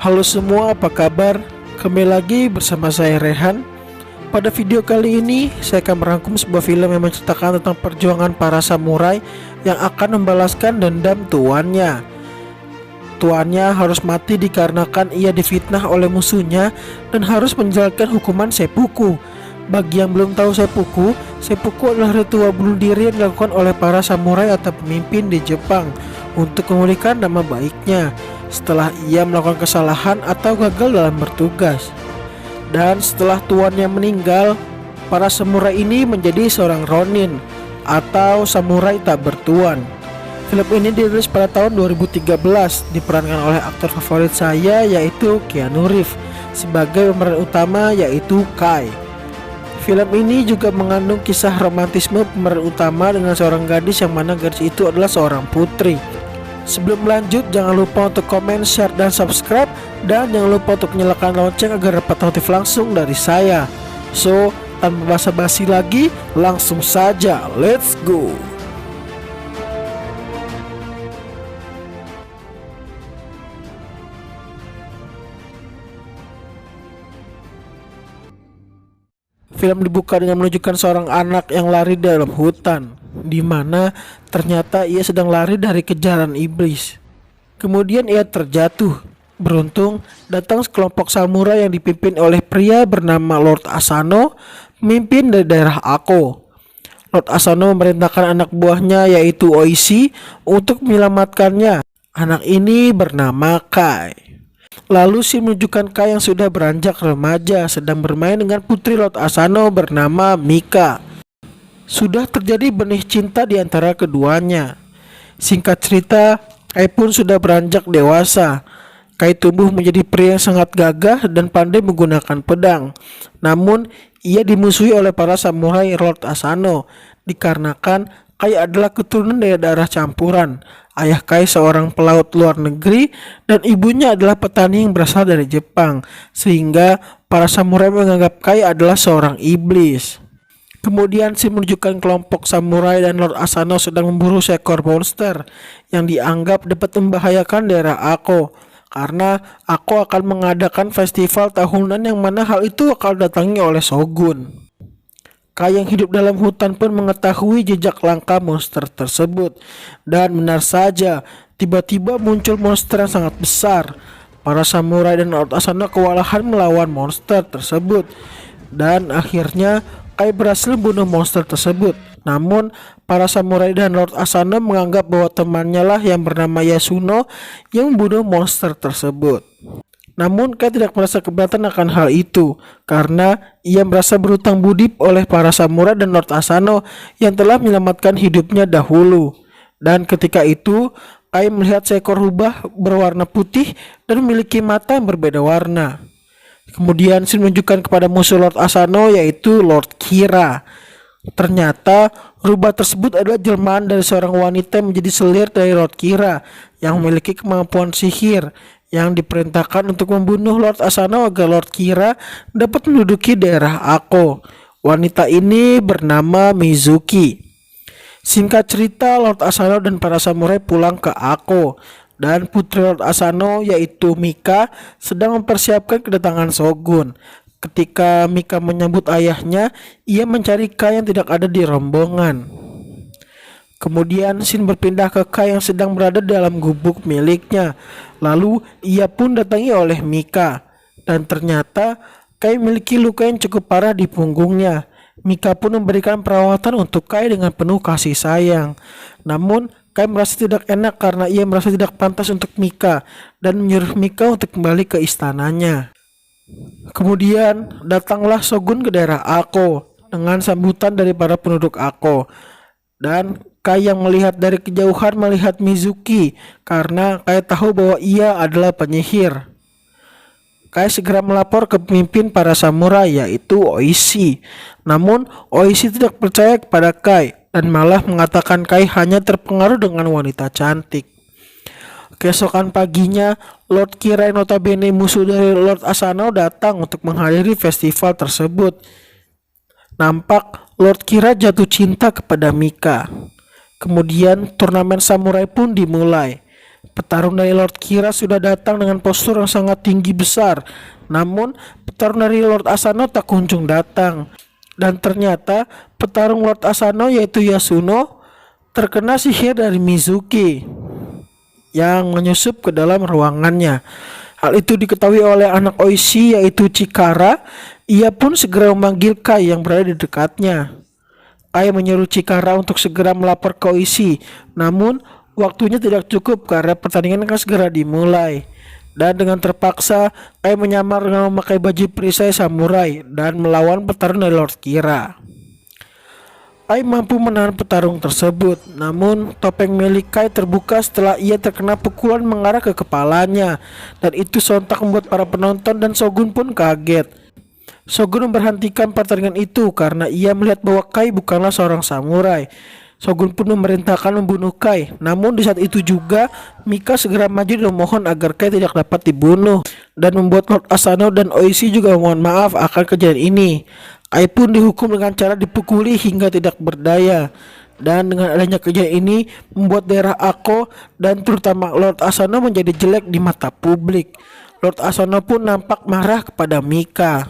Halo semua, apa kabar? Kembali lagi bersama saya Rehan. Pada video kali ini saya akan merangkum sebuah film yang menceritakan tentang perjuangan para samurai yang akan membalaskan dendam tuannya. Tuannya harus mati dikarenakan ia difitnah oleh musuhnya dan harus menjalankan hukuman seppuku. Bagi yang belum tahu seppuku adalah ritual bunuh diri yang dilakukan oleh para samurai atau pemimpin di Jepang untuk memulihkan nama baiknya setelah ia melakukan kesalahan atau gagal dalam bertugas. Dan setelah tuannya meninggal, para samurai ini menjadi seorang ronin atau samurai tak bertuan. Film ini dirilis pada tahun 2013, diperankan oleh aktor favorit saya yaitu Keanu Reeves sebagai pemeran utama yaitu Kai. Film ini juga mengandung kisah romantisme pemeran utama dengan seorang gadis yang mana gadis itu adalah seorang putri. Sebelum lanjut, jangan lupa untuk komen, share, dan subscribe. Dan jangan lupa untuk nyalakan lonceng agar dapat notif langsung dari saya. So, tanpa basa-basi lagi, langsung saja, let's go. Film dibuka dengan menunjukkan seorang anak yang lari dalam hutan, di mana ternyata ia sedang lari dari kejaran iblis. Kemudian ia terjatuh. Beruntung datang sekelompok samurai yang dipimpin oleh pria bernama Lord Asano, pemimpin dari daerah Ako. Lord Asano memerintahkan anak buahnya yaitu Oishi untuk menyelamatkannya. Anak ini bernama Kai. Lalu scene menunjukkan Kai yang sudah beranjak remaja sedang bermain dengan putri Lord Asano bernama Mika. Sudah terjadi benih cinta di antara keduanya. Singkat cerita, Kai pun sudah beranjak dewasa. Kai tumbuh menjadi pria yang sangat gagah dan pandai menggunakan pedang. Namun, ia dimusuhi oleh para samurai Lord Asano dikarenakan Kai adalah keturunan dari darah campuran. Ayah Kai seorang pelaut luar negeri dan ibunya adalah petani yang berasal dari Jepang, sehingga para samurai menganggap Kai adalah seorang iblis. Kemudian scene menunjukkan kelompok samurai dan Lord Asano sedang memburu seekor monster yang dianggap dapat membahayakan daerah Ako, karena Ako akan mengadakan festival tahunan yang mana hal itu akan datangi oleh Shogun. Kai yang hidup dalam hutan pun mengetahui jejak langkah monster tersebut. Dan benar saja, tiba-tiba muncul monster yang sangat besar. Para samurai dan Lord Asano kewalahan melawan monster tersebut. Dan akhirnya Kai berhasil membunuh monster tersebut. Namun para samurai dan Lord Asano menganggap bahwa temannya lah yang bernama Yasuno yang membunuh monster tersebut. Namun Kai tidak merasa keberatan akan hal itu karena ia merasa berutang budi oleh para samurai dan Lord Asano yang telah menyelamatkan hidupnya dahulu. Dan ketika itu Kai melihat seekor rubah berwarna putih dan memiliki mata yang berbeda warna. Kemudian scene menunjukkan kepada musuh Lord Asano yaitu Lord Kira. Ternyata rubah tersebut adalah jelmaan dari seorang wanita yang menjadi selir dari Lord Kira yang memiliki kemampuan sihir yang diperintahkan untuk membunuh Lord Asano agar Lord Kira dapat menduduki daerah Ako. Wanita ini bernama Mizuki. Singkat cerita, Lord Asano dan para samurai pulang ke Ako, dan putri Lord Asano yaitu Mika sedang mempersiapkan kedatangan Shogun. Ketika Mika menyambut ayahnya, ia mencari Kai yang tidak ada di rombongan. Kemudian scene berpindah ke Kai yang sedang berada dalam gubuk miliknya. Lalu ia pun datangi oleh Mika. Dan ternyata Kai memiliki luka yang cukup parah di punggungnya. Mika pun memberikan perawatan untuk Kai dengan penuh kasih sayang. Namun Kai merasa tidak enak karena ia merasa tidak pantas untuk Mika dan menyuruh Mika untuk kembali ke istananya. Kemudian datanglah Shogun ke daerah Ako dengan sambutan dari para penduduk Ako. Dan Kai yang melihat dari kejauhan melihat Mizuki karena Kai tahu bahwa ia adalah penyihir. Kai segera melapor ke pemimpin para samurai yaitu Oishi. Namun Oishi tidak percaya kepada Kai dan malah mengatakan Kai hanya terpengaruh dengan wanita cantik. Keesokan paginya, Lord Kira yang notabene musuh dari Lord Asano datang untuk menghadiri festival tersebut. Nampak Lord Kira jatuh cinta kepada Mika. Kemudian turnamen samurai pun dimulai. petarung dari Lord Kira sudah datang dengan postur yang sangat tinggi besar. Namun petarung dari Lord Asano tak kunjung datang. Dan ternyata petarung Lord Asano yaitu Yasuno terkena sihir dari Mizuki yang menyusup ke dalam ruangannya. Hal itu diketahui oleh anak Oishi yaitu Chikara. Ia pun segera memanggil Kai yang berada di dekatnya. Kai menyuruh Chikara untuk segera melapor ke Oishi. Namun waktunya tidak cukup karena pertandingan akan segera dimulai. Dan dengan terpaksa Kai menyamar dengan memakai baju perisai samurai dan melawan petarung dari Lord Kira. Kai mampu menahan petarung tersebut, namun topeng milik Kai terbuka setelah ia terkena pukulan mengarah ke kepalanya, dan itu sontak membuat para penonton dan Shogun pun kaget. Shogun memberhentikan pertandingan itu karena ia melihat bahwa Kai bukanlah seorang samurai. Shogun pun memerintahkan membunuh Kai, namun di saat itu juga Mika segera maju dan memohon agar Kai tidak dapat dibunuh, dan membuat Lord Asano dan Oishi juga memohon maaf akan kejadian ini. Kai pun dihukum dengan cara dipukuli hingga tidak berdaya. Dan dengan adanya kejadian ini membuat daerah Ako dan terutama Lord Asano menjadi jelek di mata publik. Lord Asano pun nampak marah kepada Mika.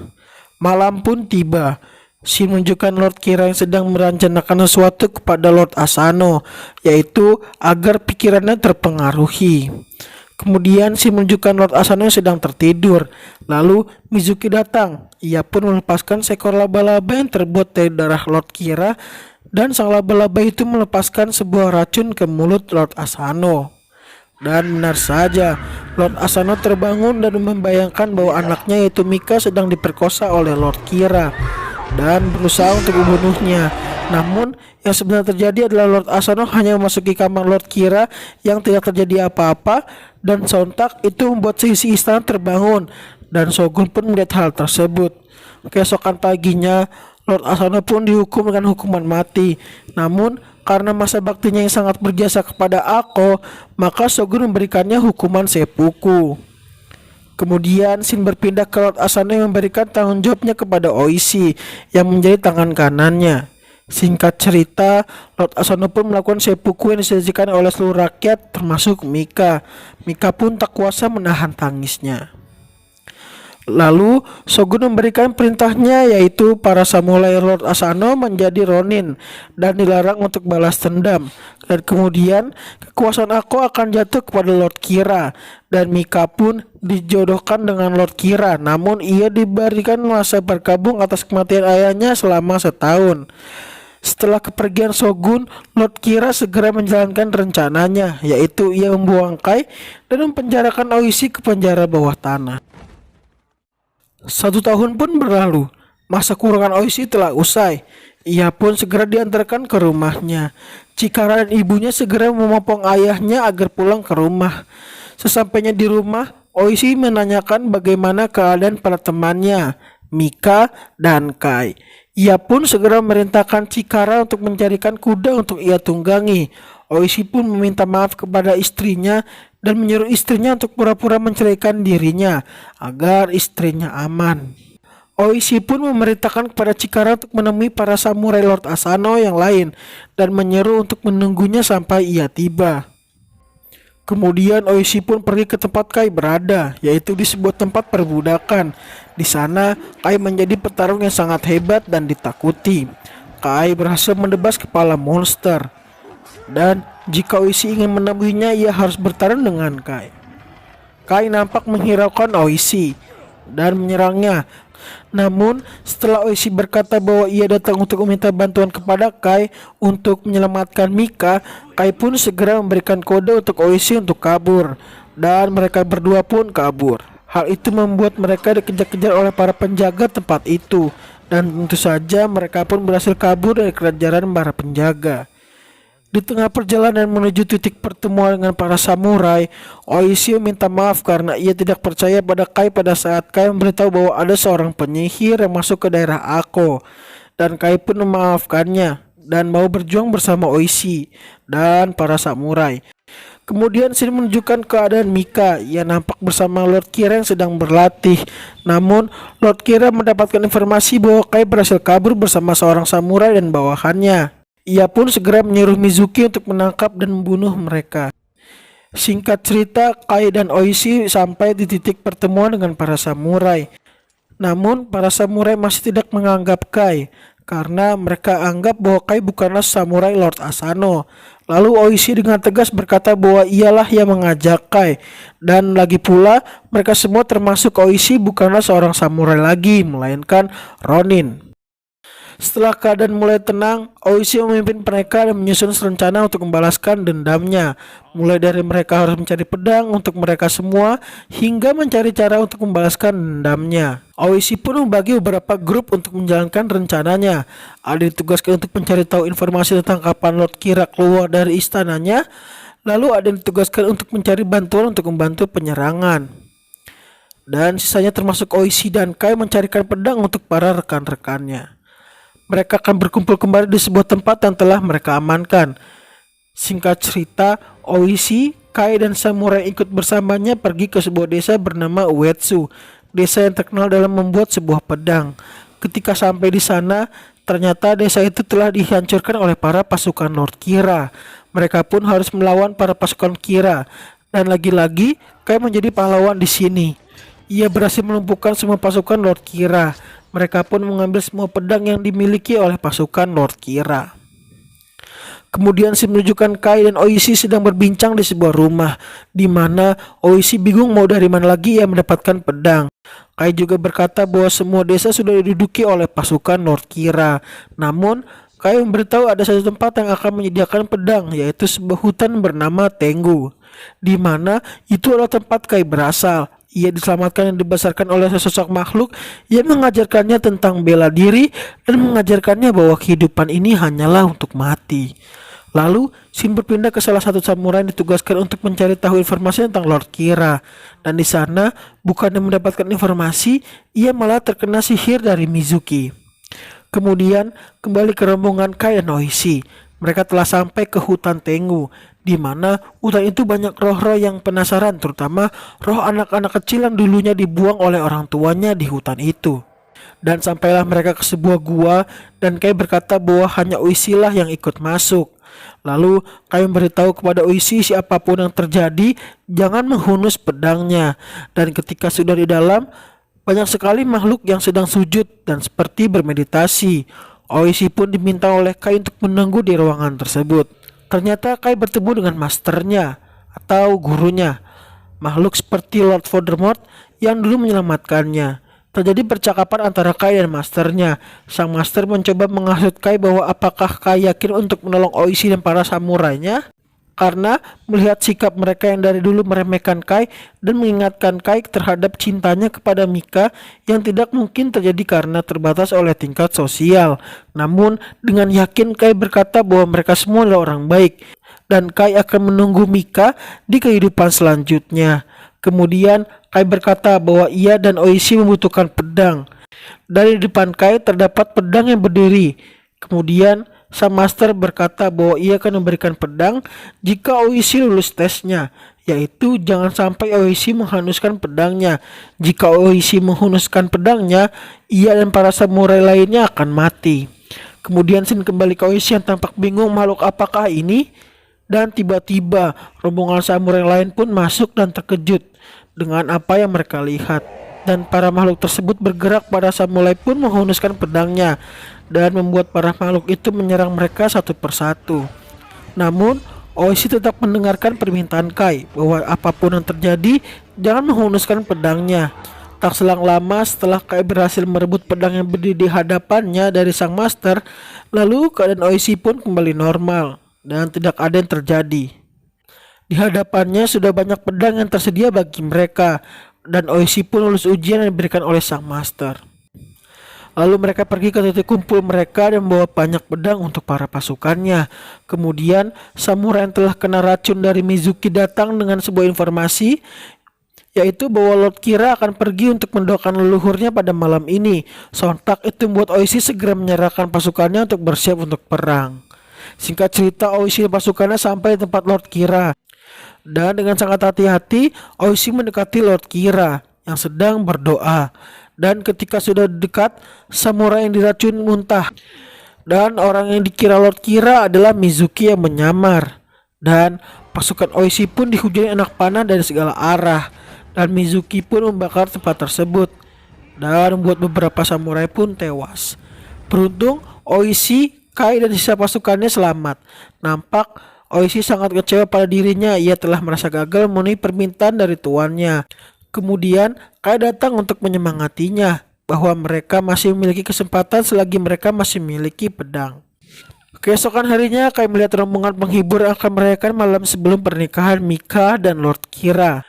Malam pun tiba. Shin menunjukkan Lord Kira yang sedang merencanakan sesuatu kepada Lord Asano, yaitu agar pikirannya terpengaruhi. Kemudian Shin menunjukkan Lord Asano yang sedang tertidur. Lalu Mizuki datang. Ia pun melepaskan seekor laba-laba yang terbuat dari darah Lord Kira, dan sang laba-laba itu melepaskan sebuah racun ke mulut Lord Asano. Dan benar saja, Lord Asano terbangun dan membayangkan bahwa anaknya yaitu Mika sedang diperkosa oleh Lord Kira dan berusaha untuk membunuhnya. Namun yang sebenarnya terjadi adalah Lord Asano hanya memasuki kamar Lord Kira yang tidak terjadi apa-apa, dan sontak itu membuat seisi istana terbangun dan Shogun pun melihat hal tersebut. Keesokan paginya Lord Asano pun dihukum dengan hukuman mati. Namun karena masa baktinya yang sangat berjasa kepada Ako, maka Shogun memberikannya hukuman seppuku. Kemudian Shin berpindah ke Lord Asano yang memberikan tanggung jawabnya kepada Oishi yang menjadi tangan kanannya. Singkat cerita, Lord Asano pun melakukan seppuku yang disajikan oleh seluruh rakyat termasuk Mika. Mika pun tak kuasa menahan tangisnya. Lalu Shogun memberikan perintahnya yaitu para samurai Lord Asano menjadi ronin dan dilarang untuk balas dendam. Dan kemudian kekuasaan Ako akan jatuh kepada Lord Kira, dan Mika pun dijodohkan dengan Lord Kira. Namun ia diberikan masa berkabung atas kematian ayahnya selama setahun. Setelah kepergian Shogun, Lord Kira segera menjalankan rencananya, yaitu ia membuang Kai dan mempenjarakan Oishi ke penjara bawah tanah. 1 tahun pun berlalu. Masa kurungan Oishi telah usai. Ia pun segera diantarkan ke rumahnya. Chikara dan ibunya segera memopong ayahnya agar pulang ke rumah. Sesampainya di rumah, Oishi menanyakan bagaimana keadaan para temannya, Mika dan Kai. Ia pun segera memerintahkan Chikara untuk mencarikan kuda untuk ia tunggangi. Oishi pun meminta maaf kepada istrinya dan menyuruh istrinya untuk pura-pura menceraikan dirinya agar istrinya aman. Oishi pun memerintahkan kepada Chikara untuk menemui para samurai Lord Asano yang lain dan menyeru untuk menunggunya sampai ia tiba. Kemudian Oishi pun pergi ke tempat Kai berada, yaitu di sebuah tempat perbudakan. Di sana Kai menjadi petarung yang sangat hebat dan ditakuti. Kai berhasil menebas kepala monster, dan jika Oishi ingin menemuinya, ia harus bertarung dengan Kai. Kai nampak menghiraukan Oishi dan menyerangnya. Namun setelah Oishi berkata bahwa ia datang untuk meminta bantuan kepada Kai untuk menyelamatkan Mika, Kai pun segera memberikan kode untuk Oishi untuk kabur, dan mereka berdua pun kabur. Hal itu membuat mereka dikejar-kejar oleh para penjaga tempat itu, dan tentu saja mereka pun berhasil kabur dari kerajaan para penjaga. Di tengah perjalanan menuju titik pertemuan dengan para samurai, Oishi minta maaf karena ia tidak percaya pada Kai pada saat Kai memberitahu bahwa ada seorang penyihir yang masuk ke daerah Ako, dan Kai pun memaafkannya dan mau berjuang bersama Oishi dan para samurai. Kemudian Shin menunjukkan keadaan Mika. Ia nampak bersama Lord Kira yang sedang berlatih. Namun Lord Kira mendapatkan informasi bahwa Kai berhasil kabur bersama seorang samurai dan bawahannya. Ia pun segera menyuruh Mizuki untuk menangkap dan membunuh mereka. Singkat cerita, Kai dan Oishi sampai di titik pertemuan dengan para samurai. Namun, para samurai masih tidak menganggap Kai karena mereka anggap bahwa Kai bukanlah samurai Lord Asano. Lalu Oishi dengan tegas berkata bahwa ialah yang mengajak Kai. Dan lagi pula, mereka semua termasuk Oishi bukanlah seorang samurai lagi, melainkan Ronin. Setelah keadaan mulai tenang, Oishi memimpin mereka dan menyusun rencana untuk membalaskan dendamnya. Mulai dari mereka harus mencari pedang untuk mereka semua, hingga mencari cara untuk membalaskan dendamnya. Oishi pun membagi beberapa grup untuk menjalankan rencananya. Ada ditugaskan untuk mencari tahu informasi tentang kapan Lord Kira keluar dari istananya. Lalu ada yang ditugaskan untuk mencari bantuan untuk membantu penyerangan. Dan sisanya termasuk Oishi dan Kai mencarikan pedang untuk para rekan-rekannya. Mereka akan berkumpul kembali di sebuah tempat yang telah mereka amankan. Singkat cerita, Oishi, Kai dan samurai ikut bersamanya pergi ke sebuah desa bernama Uetsu, desa yang terkenal dalam membuat sebuah pedang. Ketika sampai di sana, ternyata desa itu telah dihancurkan oleh para pasukan Lord Kira. Mereka pun harus melawan para pasukan Kira. Dan lagi-lagi, Kai menjadi pahlawan di sini. Ia berhasil melumpuhkan semua pasukan Lord Kira. Mereka pun mengambil semua pedang yang dimiliki oleh pasukan Lord Kira. Kemudian si menunjukkan Kai dan Oishi sedang berbincang di sebuah rumah, di mana Oishi bingung mau dari mana lagi ia mendapatkan pedang. Kai juga berkata bahwa semua desa sudah diduduki oleh pasukan Lord Kira. Namun, Kai memberitahu ada satu tempat yang akan menyediakan pedang, yaitu sebuah hutan bernama Tengu, di mana itu adalah tempat Kai berasal. Ia diselamatkan dan dibesarkan oleh sesosok makhluk yang mengajarkannya tentang bela diri dan mengajarkannya bahwa kehidupan ini hanyalah untuk mati. Lalu, Shin berpindah ke salah satu samurai yang ditugaskan untuk mencari tahu informasi tentang Lord Kira. Dan di sana, bukannya mendapatkan informasi, ia malah terkena sihir dari Mizuki. Kemudian, kembali ke rombongan Kai dan Oishi. Mereka telah sampai ke hutan Tengu, di mana hutan itu banyak roh-roh yang penasaran, terutama roh anak-anak kecil yang dulunya dibuang oleh orang tuanya di hutan itu. Dan sampailah mereka ke sebuah gua, dan Kai berkata bahwa hanya Oishi lah yang ikut masuk. Lalu Kai memberitahu kepada Oishi siapapun yang terjadi jangan menghunus pedangnya. Dan ketika sudah di dalam, banyak sekali makhluk yang sedang sujud dan seperti bermeditasi. Oishi pun diminta oleh Kai untuk menunggu di ruangan tersebut. Ternyata Kai bertemu dengan masternya atau gurunya, makhluk seperti Lord Voldemort yang dulu menyelamatkannya. Terjadi percakapan antara Kai dan masternya. Sang master mencoba menghasut Kai bahwa apakah Kai yakin untuk menolong Oishi dan para samurainya, karena melihat sikap mereka yang dari dulu meremehkan Kai dan mengingatkan Kai terhadap cintanya kepada Mika yang tidak mungkin terjadi karena terbatas oleh tingkat sosial. Namun dengan yakin Kai berkata bahwa mereka semua adalah orang baik dan Kai akan menunggu Mika di kehidupan selanjutnya. Kemudian Kai berkata bahwa ia dan Oishi membutuhkan pedang. Dari depan Kai terdapat pedang yang berdiri. Kemudian sang master berkata bahwa ia akan memberikan pedang jika Oishi lulus tesnya, yaitu jangan sampai Oishi menghunuskan pedangnya. Jika Oishi menghunuskan pedangnya, ia dan para samurai lainnya akan mati. Kemudian Shin kembali ke Oishi yang tampak bingung makhluk apakah ini, dan tiba-tiba rombongan samurai lain pun masuk dan terkejut dengan apa yang mereka lihat. Dan para makhluk tersebut bergerak pada samurai pun menghunuskan pedangnya dan membuat para makhluk itu menyerang mereka satu persatu. Namun Oishi tetap mendengarkan permintaan Kai bahwa apapun yang terjadi jangan menghunuskan pedangnya. Tak selang lama setelah Kai berhasil merebut pedang yang berdiri di hadapannya dari sang master, lalu keadaan Oishi pun kembali normal dan tidak ada yang terjadi. Di hadapannya sudah banyak pedang yang tersedia bagi mereka, dan Oishi pun lulus ujian yang diberikan oleh sang master. Lalu mereka pergi ke titik kumpul mereka dan membawa banyak pedang untuk para pasukannya. Kemudian samurai yang telah kena racun dari Mizuki datang dengan sebuah informasi, yaitu bahwa Lord Kira akan pergi untuk mendoakan leluhurnya pada malam ini. Sontak itu membuat Oishi segera menyerahkan pasukannya untuk bersiap untuk perang. Singkat cerita, Oishi dan pasukannya sampai di tempat Lord Kira. Dan dengan sangat hati-hati, Oishi mendekati Lord Kira yang sedang berdoa. Dan ketika sudah dekat, samurai yang diracun muntah. Dan orang yang dikira Lord Kira adalah Mizuki yang menyamar. Dan Pasukan Oishi pun dihujani anak panah dari segala arah, dan Mizuki pun membakar tempat tersebut dan membuat beberapa samurai pun tewas. Beruntung Oishi, Kai dan sisa pasukannya selamat. Nampak Oishi sangat kecewa pada dirinya, ia telah merasa gagal memenuhi permintaan dari tuannya. Kemudian Kai datang untuk menyemangatinya bahwa mereka masih memiliki kesempatan selagi mereka masih memiliki pedang. Keesokan harinya Kai melihat rombongan penghibur yang akan merayakan malam sebelum pernikahan Mika dan Lord Kira.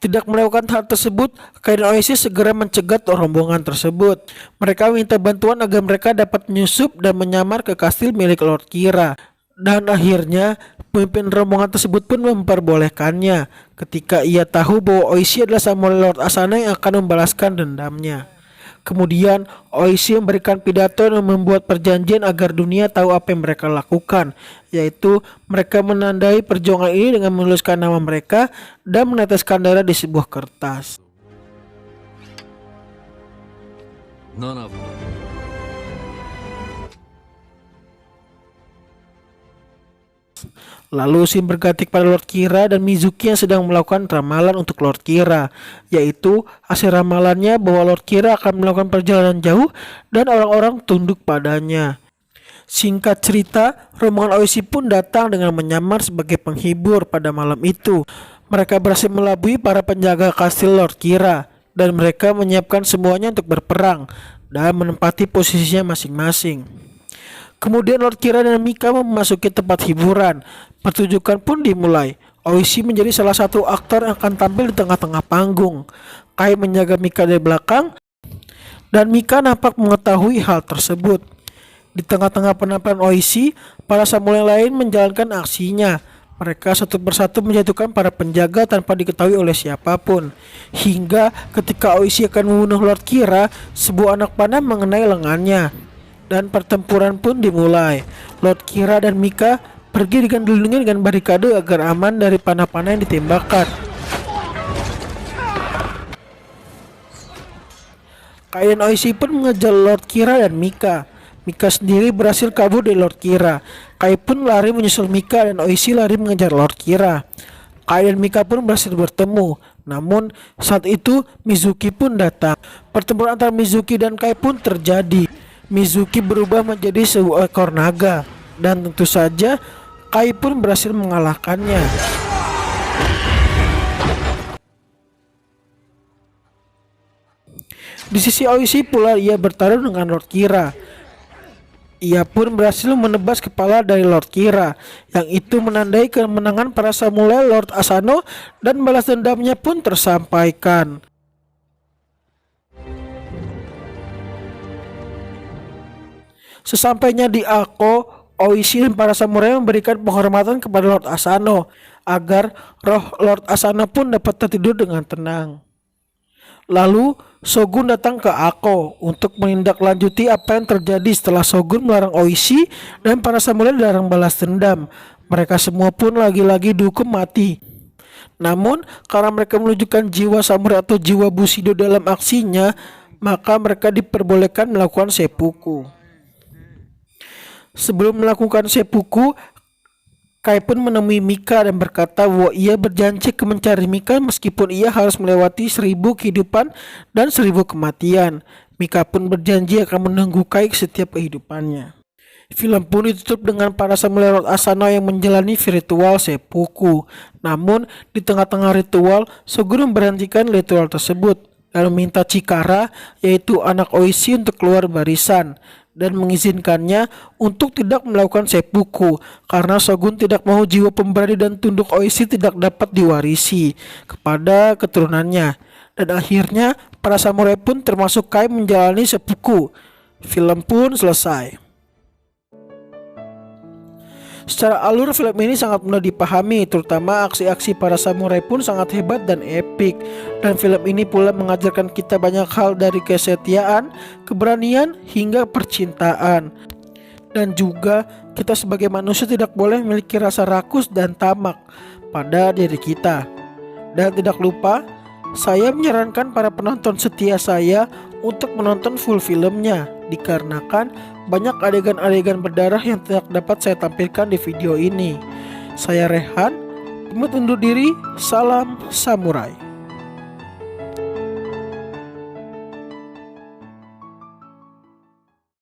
Tidak melakukan hal tersebut, Kai dan Oishi segera mencegat rombongan tersebut. Mereka minta bantuan agar mereka dapat menyusup dan menyamar ke kastil milik Lord Kira. Dan akhirnya pemimpin rombongan tersebut pun memperbolehkannya ketika ia tahu bahwa Oishi adalah samurai Lord Asano yang akan membalaskan dendamnya. Kemudian Oishi memberikan pidato dan membuat perjanjian agar dunia tahu apa yang mereka lakukan, yaitu mereka menandai perjuangan ini dengan menuliskan nama mereka dan meneteskan darah di sebuah kertas. Lalu scene berganti pada Lord Kira dan Mizuki yang sedang melakukan ramalan untuk Lord Kira, yaitu hasil ramalannya bahwa Lord Kira akan melakukan perjalanan jauh dan orang-orang tunduk padanya. Singkat cerita, rombongan Oishi pun datang dengan menyamar sebagai penghibur pada malam itu. Mereka berhasil melabui para penjaga kastil Lord Kira dan mereka menyiapkan semuanya untuk berperang dan menempati posisinya masing-masing. Kemudian Lord Kira dan Mika memasuki tempat hiburan. Pertunjukan pun dimulai. Oishi menjadi salah satu aktor yang akan tampil di tengah-tengah panggung. Kai menjaga Mika dari belakang dan Mika nampak mengetahui hal tersebut. Di tengah-tengah penampilan Oishi, para samurai lain menjalankan aksinya. Mereka satu persatu menjatuhkan para penjaga tanpa diketahui oleh siapapun. Hingga ketika Oishi akan membunuh Lord Kira, sebuah anak panah mengenai lengannya. Dan pertempuran pun dimulai. Lord Kira dan Mika pergi dilindungi dengan barikade agar aman dari panah-panah yang ditembakkan. Kai dan Oishi pun mengejar Lord Kira dan Mika. Mika sendiri berhasil kabur dari Lord Kira. Kai pun lari menyusul Mika dan Oishi lari mengejar Lord Kira. Kai dan Mika pun berhasil bertemu. Namun saat itu Mizuki pun datang. Pertempuran antara Mizuki dan Kai pun terjadi. Mizuki berubah menjadi seekor naga dan tentu saja Kai pun berhasil mengalahkannya. Di sisi Oishi pula ia bertarung dengan Lord Kira. Ia pun berhasil menebas kepala dari Lord Kira, yang itu menandai kemenangan para samurai Lord Asano dan balas dendamnya pun tersampaikan. Sesampainya di Ako, Oishi dan para samurai memberikan penghormatan kepada Lord Asano agar roh Lord Asano pun dapat tertidur dengan tenang. Lalu Shogun datang ke Ako untuk menindaklanjuti apa yang terjadi setelah Shogun melarang Oishi dan para samurai dilarang balas dendam. Mereka semua pun lagi-lagi dihukum mati. Namun karena mereka menunjukkan jiwa samurai atau jiwa Bushido dalam aksinya, maka mereka diperbolehkan melakukan seppuku. Sebelum melakukan seppuku, Kai pun menemui Mika dan berkata bahwa ia berjanji akan mencari Mika meskipun ia harus melewati 1000 kehidupan dan 1000 kematian. Mika pun berjanji akan menunggu Kai setiap kehidupannya. Film pun ditutup dengan para samurai Lord Asano yang menjalani ritual seppuku. Namun di tengah-tengah ritual, Shogun memberhentikan ritual tersebut dan meminta Chikara, yaitu anak Oishi, untuk keluar barisan dan mengizinkannya untuk tidak melakukan seppuku karena Shogun tidak mau jiwa pemberani dan tunduk Oishi tidak dapat diwarisi kepada keturunannya. Dan akhirnya para samurai pun termasuk Kai menjalani seppuku. Film pun selesai. Secara alur film ini sangat mudah dipahami, terutama aksi-aksi para samurai pun sangat hebat dan epik. Dan film ini pula mengajarkan kita banyak hal dari kesetiaan, keberanian, hingga percintaan. Dan juga kita sebagai manusia tidak boleh memiliki rasa rakus dan tamak pada diri kita. Dan tidak lupa, saya menyarankan para penonton setia saya untuk menonton full filmnya, dikarenakan banyak adegan-adegan berdarah yang tidak dapat saya tampilkan di video ini. Saya Rehan, Imut undur diri, salam samurai.